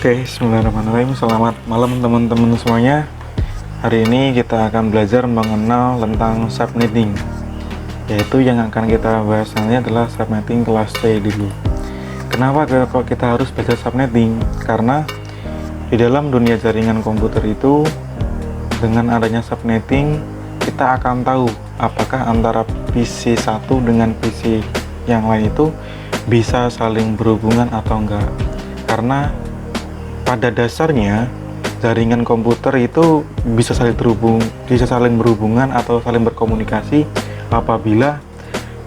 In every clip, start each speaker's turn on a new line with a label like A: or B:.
A: Oke, bismillahirrahmanirrahim. Selamat malam teman-teman semuanya. Hari ini kita akan belajar mengenal tentang subnetting, yaitu yang akan kita bahas nanti adalah subnetting kelas C dulu. Kenapa kalau kita harus belajar subnetting? Karena di dalam dunia jaringan komputer itu, dengan adanya subnetting, kita akan tahu apakah antara PC satu dengan PC yang lain itu bisa saling berhubungan atau enggak. Karena pada dasarnya jaringan komputer itu bisa saling berhubungan atau saling berkomunikasi apabila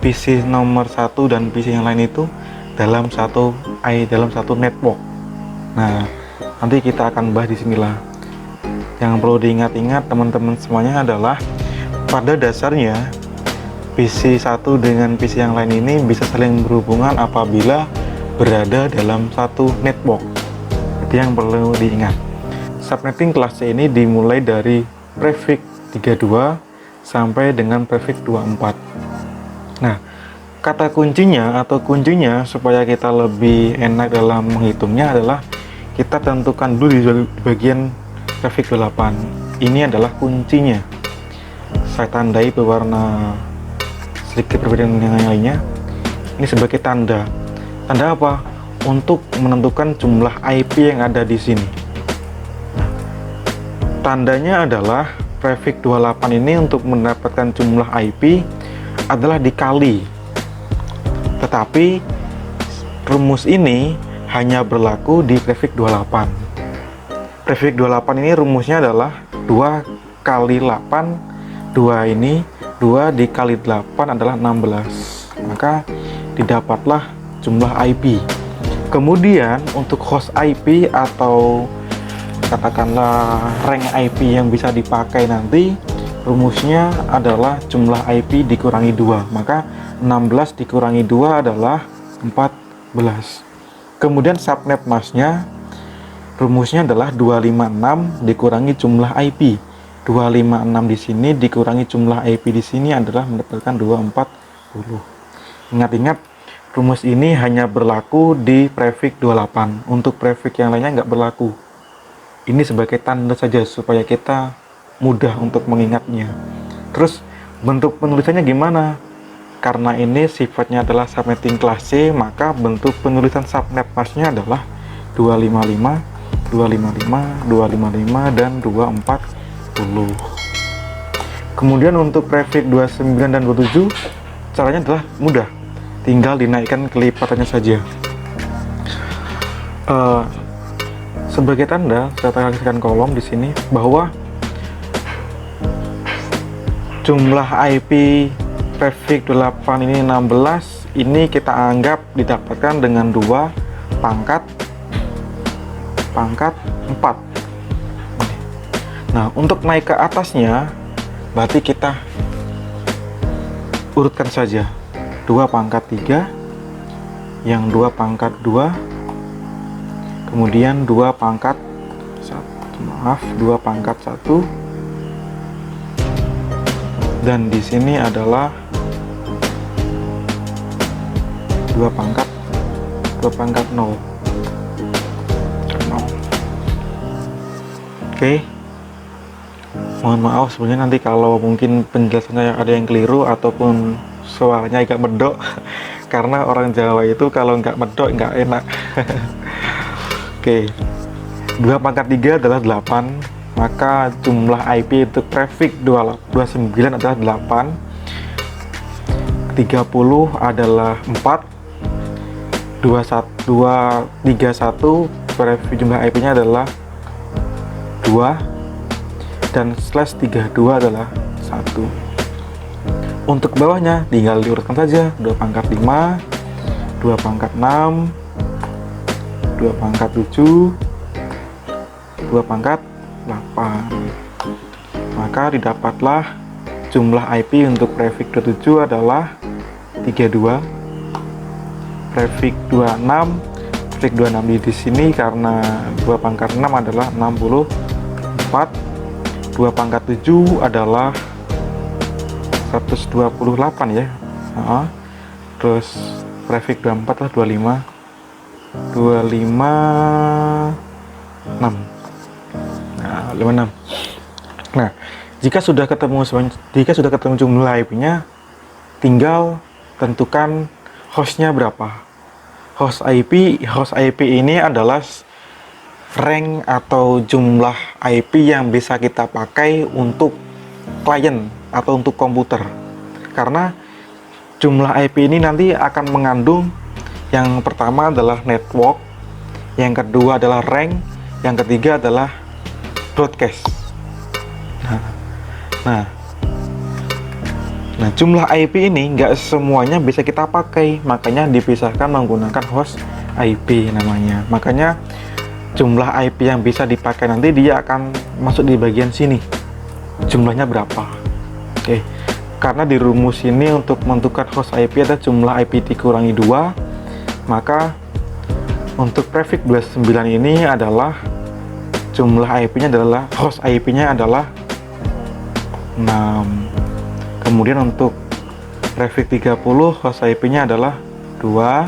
A: PC nomor satu dan PC yang lain itu dalam satu network. Nah, nanti kita akan bahas di sinilah. Yang perlu diingat-ingat teman-teman semuanya adalah pada dasarnya PC satu dengan PC yang lain ini bisa saling berhubungan apabila berada dalam satu network. Itu yang perlu diingat. Subnetting kelas C ini dimulai dari prefix 32 sampai dengan prefix 24. Nah, kata kuncinya supaya kita lebih enak dalam menghitungnya adalah kita tentukan dulu di bagian prefix 28. Ini adalah kuncinya. Saya tandai berwarna sedikit berbeda dengan yang lainnya. Ini sebagai tanda. Tanda apa? Untuk menentukan jumlah IP yang ada di sini. Tandanya adalah prefix 28 ini untuk mendapatkan jumlah IP adalah dikali. Tetapi rumus ini hanya berlaku di prefix 28. Prefix 28 ini rumusnya adalah 2 kali 8. 2 ini 2 dikali 8 adalah 16. Maka didapatlah jumlah IP. Kemudian untuk host IP atau katakanlah rank IP yang bisa dipakai nanti, rumusnya adalah jumlah IP dikurangi 2. Maka 16 dikurangi 2 adalah 14. Kemudian subnet masknya, rumusnya adalah 256 dikurangi jumlah IP. 256 di sini dikurangi jumlah IP di sini adalah mendapatkan 240. Ingat-ingat, rumus ini hanya berlaku di prefix 28. Untuk prefix yang lainnya nggak berlaku. Ini sebagai tanda saja supaya kita mudah untuk mengingatnya. Terus bentuk penulisannya gimana? Karena ini sifatnya adalah subnetting kelas C, maka bentuk penulisan subnet masknya adalah 255, 255, 255, dan 240. Kemudian untuk prefix 29 dan 27, caranya adalah mudah. Tinggal dinaikkan kelipatannya saja. Sebagai tanda, saya kasihkan kolom di sini bahwa jumlah IP prefix 8 ini 16. Ini kita anggap didapatkan dengan 2 pangkat 4. Nah, untuk naik ke atasnya berarti kita urutkan saja. 2 pangkat 3, yang 2 pangkat 2, kemudian 2 pangkat 2 pangkat 1, dan di sini adalah 2 pangkat 0. Oke. Mohon maaf sebenarnya nanti kalau mungkin penjelasannya ada yang keliru ataupun suaranya agak medok karena orang Jawa itu kalau nggak medok nggak enak. Oke, 2 pangkat 3 adalah 8, maka jumlah IP untuk prefix 29 adalah 8, 30 adalah 4, 231 prefix jumlah IP nya adalah 2, dan /32 adalah 1. Untuk bawahnya tinggal diurutkan saja. 2 pangkat 5, 2 pangkat 6, 2 pangkat 7, 2 pangkat 8. Maka didapatlah jumlah IP untuk prefix 27 adalah 32, prefix 26, prefix 26 di sini karena 2 pangkat 6 adalah 64, 2 pangkat 7 adalah 128 ya. Terus prefix 24 lah 25, 6. Nah, 56. Nah, jika sudah ketemu jumlah IP-nya, tinggal tentukan hostnya berapa. Host IP ini adalah rank atau jumlah IP yang bisa kita pakai untuk klien atau untuk komputer. Karena jumlah IP ini nanti akan mengandung yang pertama adalah network, yang kedua adalah rank, yang ketiga adalah broadcast. Nah, jumlah IP ini nggak semuanya bisa kita pakai, makanya dipisahkan menggunakan host IP namanya. Makanya jumlah IP yang bisa dipakai nanti dia akan masuk di bagian sini. Jumlahnya berapa? Oke. Karena di rumus ini untuk menentukan host IP ada jumlah IP dikurangi 2, maka untuk prefix 29 ini adalah jumlah IP-nya adalah host IP-nya adalah 6. Kemudian untuk prefix 30 host IP-nya adalah 2,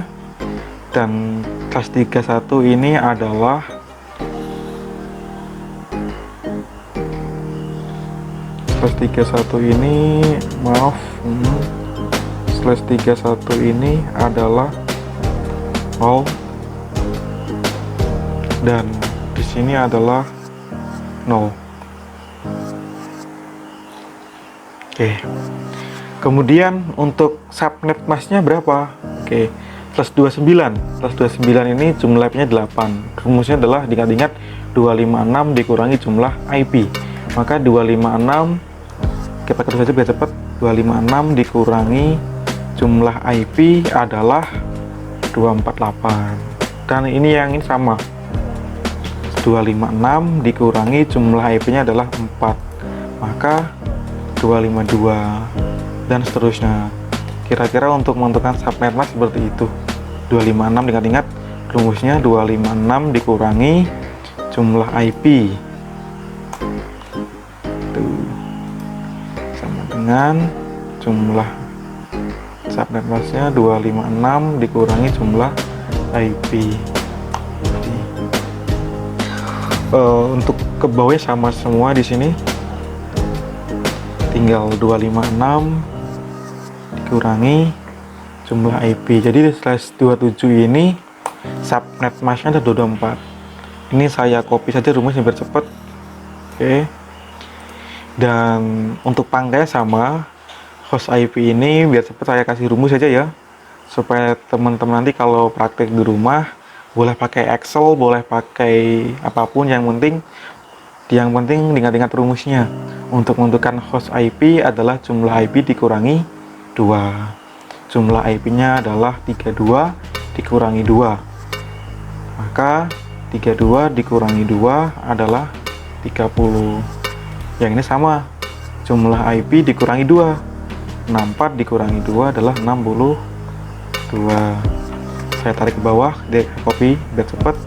A: dan kelas 31 ini adalah slash 31 ini slash 31 ini adalah all, dan di sini adalah 0. Oke. Kemudian untuk subnet masknya berapa? Oke. Plus 29 ini jumlah IP-nya 8. Rumusnya adalah diingat-ingat 256 dikurangi jumlah IP. Maka 256 kita kerja saja biar cepat. 256 dikurangi jumlah IP adalah 248. Dan ini yang ini sama. 256 dikurangi jumlah IP-nya adalah 4. Maka 252 dan seterusnya. Kira-kira untuk menentukan subnet mask seperti itu. 256 ingat-ingat rumusnya 256 dikurangi jumlah IP. Tuh. Sama dengan jumlah subnet masknya 256 dikurangi jumlah IP. Jadi, untuk ke bawahnya sama semua di sini. Tinggal 256 dikurangi jumlah IP. Jadi di slash 27 ini subnet masknya ada 224. Ini saya copy saja rumusnya biar cepat. Oke. Dan untuk pangkanya sama, host IP ini biar cepat saya kasih rumus saja ya, supaya teman-teman nanti kalau praktek di rumah boleh pakai Excel, boleh pakai apapun, yang penting ingat-ingat rumusnya. Untuk menentukan host IP adalah jumlah IP dikurangi 2. Jumlah IP-nya adalah 32 dikurangi 2. Maka 32 dikurangi 2 adalah 30. Yang ini sama. Jumlah IP dikurangi 2. 64 dikurangi 2 adalah 62. Saya tarik ke bawah, dia copy biar cepat.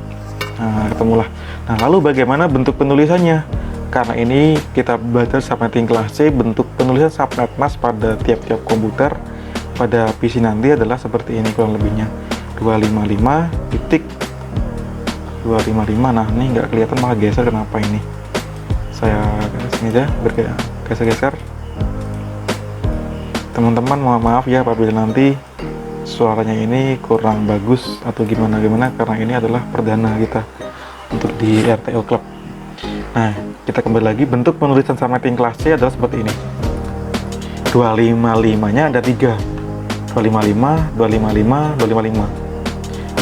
A: Nah, ketemulah. Nah, lalu bagaimana bentuk penulisannya? Karena ini kita belajar subnetting kelas C, bentuk penulisan subnet mask pada tiap-tiap komputer pada PC nanti adalah seperti ini kurang lebihnya. 255 nah ini nggak kelihatan, malah geser, kenapa ini? Saya sini aja bergeser-geser. Teman-teman mohon maaf ya apabila nanti suaranya ini kurang bagus atau gimana karena ini adalah perdana kita untuk di RTL Club. Nah, kita kembali lagi, bentuk penulisan subnetting kelas C adalah seperti ini. 255-nya ada 3. 255, 255, 255.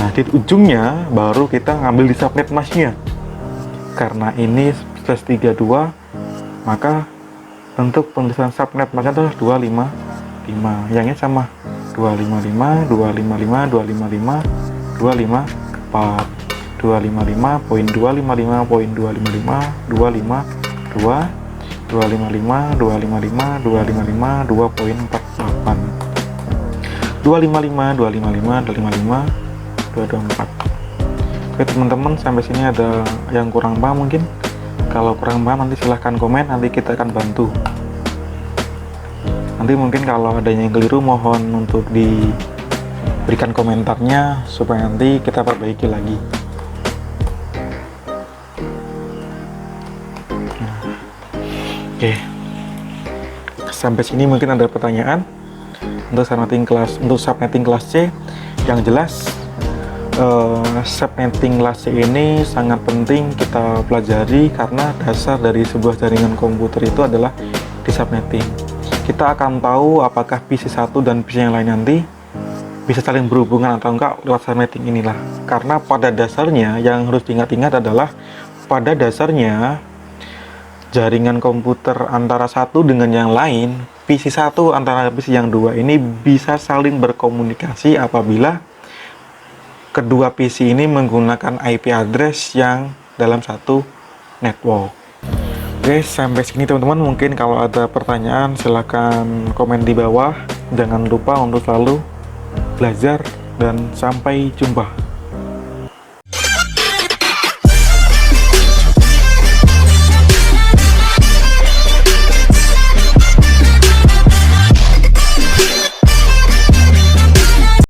A: Nah, di ujungnya baru kita ngambil di subnet masknya. Karena ini slash 32, maka bentuk penulisan subnet masknya adalah 255. Yang ini sama. 255, 255, 255, 254. 255.255.255, 255, 255, 255, 255, 2.48, 255, 255, 255, 224. Oke teman-teman, sampai sini ada yang kurang paham mungkin? Kalau kurang paham nanti silahkan komen, nanti kita akan bantu. Nanti mungkin kalau ada yang keliru mohon untuk diberikan komentarnya supaya nanti kita perbaiki lagi. Oke, sampai sini mungkin ada pertanyaan untuk subnetting kelas C. Yang jelas subnetting kelas C ini sangat penting kita pelajari karena dasar dari sebuah jaringan komputer itu adalah di subnetting. Kita akan tahu apakah PC 1 dan PC yang lain nanti bisa saling berhubungan atau enggak lewat subnetting inilah. Karena pada dasarnya yang harus diingat-ingat adalah pada dasarnya jaringan komputer antara satu dengan yang lain, PC 1 antara PC yang dua ini bisa saling berkomunikasi apabila kedua PC ini menggunakan IP address yang dalam satu network. Oke, sampai sini teman-teman. Mungkin kalau ada pertanyaan silahkan komen di bawah. Jangan lupa untuk selalu belajar dan sampai jumpa.